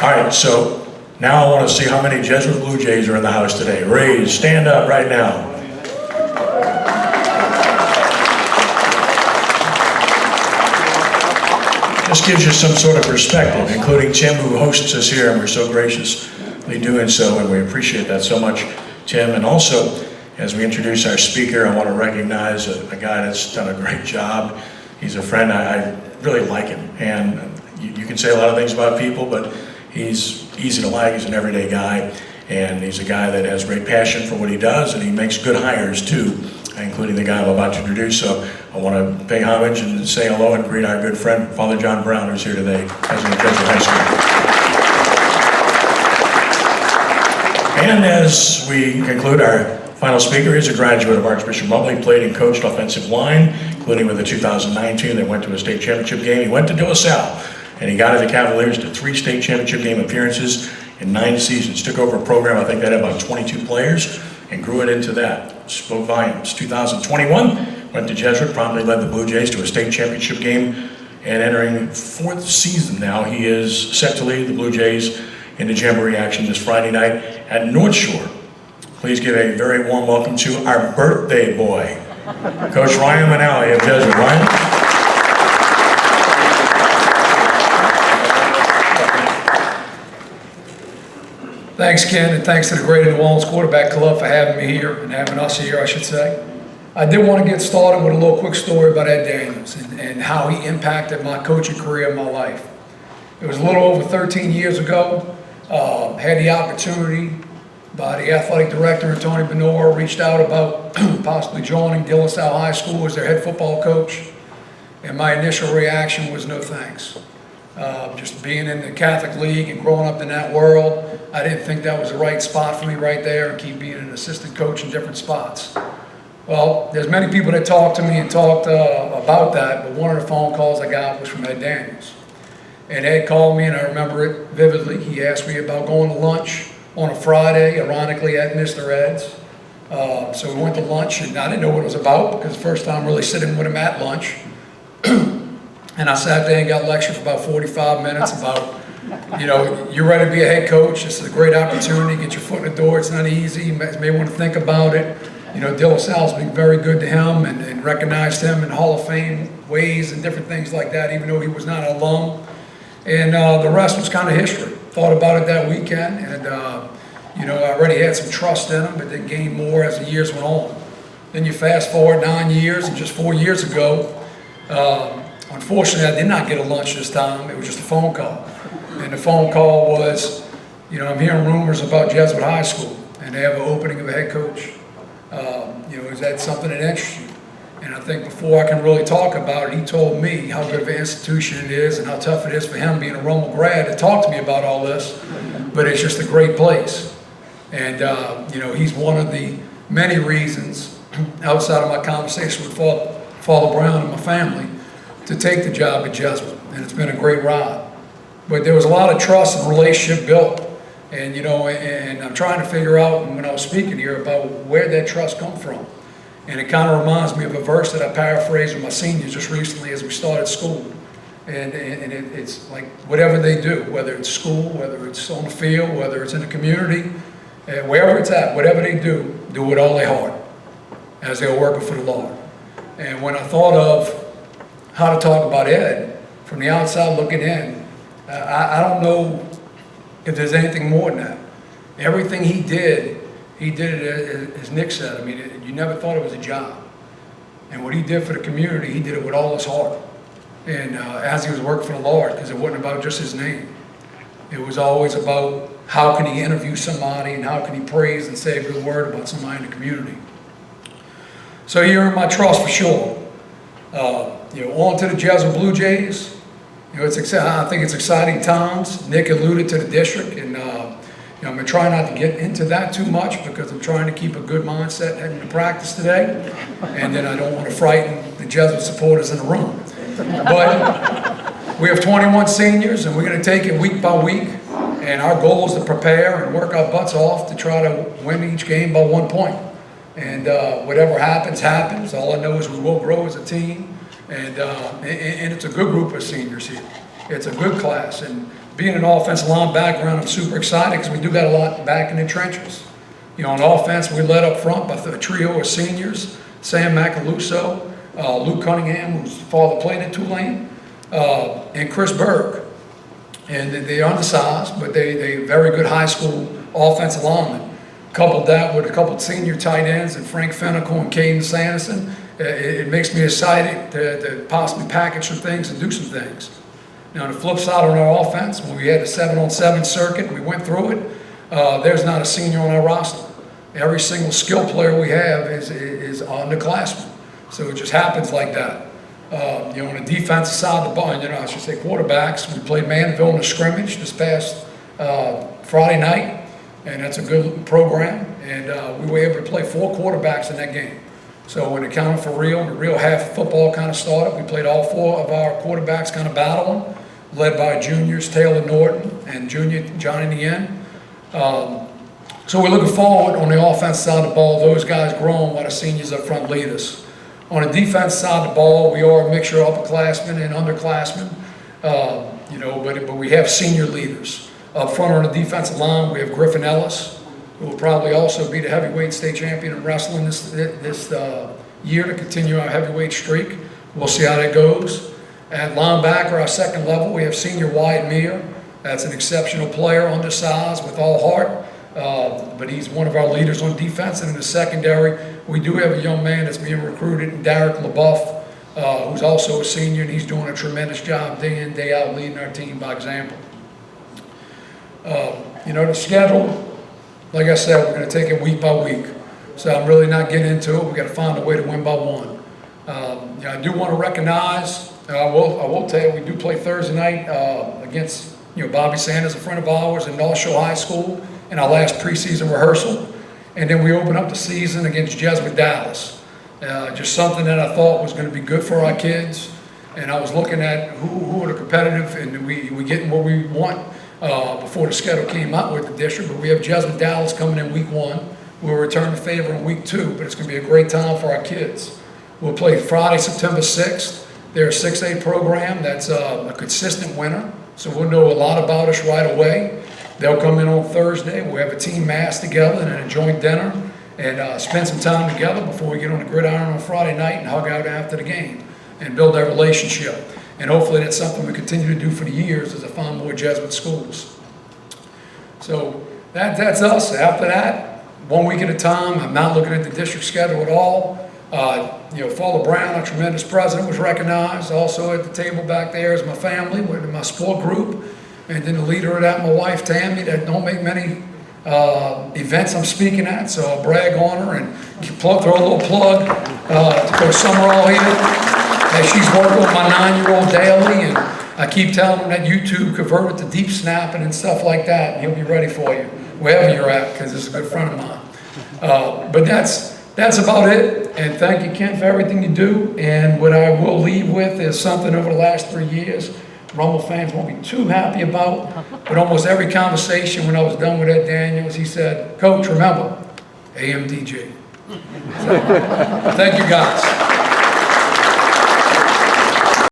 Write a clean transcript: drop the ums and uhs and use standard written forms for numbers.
All right, so now I want to see how many Jesuit Blue Jays are in the house today. Raise, stand up right now. This gives you some sort of perspective, including Tim, who hosts us here, and we're so graciously doing so, and we appreciate that so much, Tim. And also, as we introduce our speaker, I want to recognize a guy that's done a great job. He's a friend. I really like him, and you can say a lot of things about people, but he's easy to like. He's an everyday guy, and he's a guy that has great passion for what he does, and he makes good hires too, including the guy I'm about to introduce. So I want to pay homage and say hello and greet our good friend, Father John Brown, who's here today, president of Jesuit High School. And as we conclude, our final speaker is a graduate of Archbishop Mobley. He played and coached offensive line, including with the 2019 that went to a state championship game. He went to De La Salle, and he got the Cavaliers to 3 state championship game appearances in 9 seasons. Took over a program, I think that had about 22 players, and grew it into that. Spoke volumes. 2021, went to Jesuit, promptly led the Blue Jays to a state championship game, and entering 4th season now, he is set to lead the Blue Jays into Jamboree action this Friday night at North Shore. Please give a very warm welcome to our birthday boy, Coach Ryan Manale of Jesuit. Ryan? Thanks, Ken, and thanks to the Greater New Orleans Quarterback Club for having me here, and having us here, I should say. I did want to get started with a little quick story about Ed Daniels and how he impacted my coaching career in my life. It was a little over 13 years ago. Had the opportunity by the athletic director, Tony Benor, reached out about possibly joining De La Salle High School as their head football coach. And my initial reaction was no thanks. Just being in the Catholic League and growing up in that world, I didn't think that was the right spot for me right there, and keep being an assistant coach in different spots. Well, there's many people that talked to me and talked about that, but one of the phone calls I got was from Ed Daniels. And Ed called me, and I remember it vividly. He asked me about going to lunch on a Friday, ironically at Mr. Ed's. So we went to lunch, and I didn't know what it was about, because the first time really sitting with him at lunch. And I sat there and got lectured for about 45 minutes about, you know, you're ready to be a head coach. This is a great opportunity. Get your foot in the door. It's not easy. You may want to think about it. You know, De La Salle's been very good to him and recognized him in Hall of Fame ways and different things like that, even though he was not an alum. And the rest was kind of history. Thought about it that weekend, and you know, I already had some trust in him, but then gained more as the years went on. Then you fast forward 9 years, and just 4 years ago, unfortunately, I did not get a lunch this time. It was just a phone call. And the phone call was, you know, I'm hearing rumors about Jesuit High School, and they have an opening of a head coach. You know, is that something that interests you? And I think before I can really talk about it, he told me how good of an institution it is and how tough it is for him, being a Rommel grad, to talk to me about all this. But it's just a great place. And, you know, he's one of the many reasons, outside of my conversation with Father Brown and my family, to take the job at Jesuit. And it's been a great ride. But there was a lot of trust and relationship built. And, you know, and I'm trying to figure out, when I was speaking here, about where that trust come from. And it kind of reminds me of a verse that I paraphrased with my seniors just recently as we started school. And it's like, whatever they do, whether it's school, whether it's on the field, whether it's in the community, wherever it's at, whatever they do with all their heart as they're working for the Lord. And when I thought of how to talk about Ed, from the outside looking in, I don't know if there's anything more than that. Everything he did it as Nick said. I mean, you never thought it was a job. And what he did for the community, he did it with all his heart. And as he was working for the Lord, because it wasn't about just his name. It was always about how can he interview somebody and how can he praise and say a good word about somebody in the community. So he earned my trust for sure. You know, on to the Jesuit Blue Jays. You know, I think it's exciting times. Nick alluded to the district, and you know, I'm going to try not to get into that too much, because I'm trying to keep a good mindset heading to practice today, and then I don't want to frighten the Jesuit supporters in the room. But we have 21 seniors, and we're going to take it week by week, and our goal is to prepare and work our butts off to try to win each game by 1 point. And whatever happens, happens. All I know is we will grow as a team, and it's a good group of seniors here. It's a good class, and being an offensive line background, I'm super excited because we do got a lot back in the trenches. You know, on offense, we led up front by a trio of seniors, Sam Macaluso, Luke Cunningham, whose father played at Tulane, and Chris Berg. And they're undersized, but they very good high school offensive linemen. Coupled that with a couple of senior tight ends and Frank Fennicle and Caden Sanderson, it makes me excited to possibly package some things and do some things. Now, on the flip side on our offense, when we had the 7-on-7 circuit, we went through it, there's not a senior on our roster. Every single skill player we have is underclassmen. So it just happens like that. You know, on the defensive side of the ball, you know, I should say quarterbacks, we played Manville in a scrimmage this past Friday night, and that's a good program. And we were able to play 4 quarterbacks in that game. So when it counted for real, the real half of football kind of started, we played all 4 of our quarterbacks kind of battling, led by juniors Taylor Norton and junior Johnny Nien. So we're looking forward on the offense side of the ball, those guys growing while the seniors up front lead us. On the defense side of the ball, we are a mixture of upperclassmen and underclassmen, you know, but we have senior leaders. Up front on the defensive line, we have Griffin Ellis, who will probably also be the heavyweight state champion in wrestling this year to continue our heavyweight streak. We'll see how that goes. At linebacker, our second level, we have senior Wyatt Meir. That's an exceptional player, undersized, with all heart. But he's one of our leaders on defense. And in the secondary, we do have a young man that's being recruited, Derek LaBeouf, who's also a senior, and he's doing a tremendous job day in, day out, leading our team by example. You know, the schedule, like I said, we're going to take it week by week. So I'm really not getting into it. We've got to find a way to win by one. You know, I do want to recognize, I will tell you, we do play Thursday night against, you know, Bobby Sanders, a friend of ours in North Shore High School, in our last preseason rehearsal. And then we open up the season against Jesuit Dallas. Just something that I thought was going to be good for our kids. And I was looking at who are the competitive, and we getting what we want before the schedule came out with the district. But we have Jesuit Dallas coming in week 1. We'll return the favor in week 2, but it's going to be a great time for our kids. We'll play Friday, September 6th. They're a 6A program that's a consistent winner, so we'll know a lot about us right away. They'll come in on Thursday. We'll have a team mass together and a joint dinner and spend some time together before we get on the gridiron on Friday night and hug out after the game and build that relationship. And hopefully that's something we continue to do for the years as I find more Jesuit schools. So that's us. After that, 1 week at a time. I'm not looking at the district schedule at all. You know, Father Brown, our tremendous president, was recognized. Also at the table back there is my family, with my sport group. And then the leader of that, my wife, Tammy, that don't make many events I'm speaking at, so I'll brag on her and throw a little plug to go Summerall here. And she's working with my 9-year-old daily, and I keep telling her that YouTube converted to deep snapping and stuff like that, and he'll be ready for you, wherever you're at, because it's a good friend of mine. But that's about it, and thank you, Ken, for everything you do. And what I will leave with is something over the last 3 years Rumble fans won't be too happy about, but almost every conversation when I was done with Ed Daniels, he said, "Coach, remember, AMDG." So, thank you guys.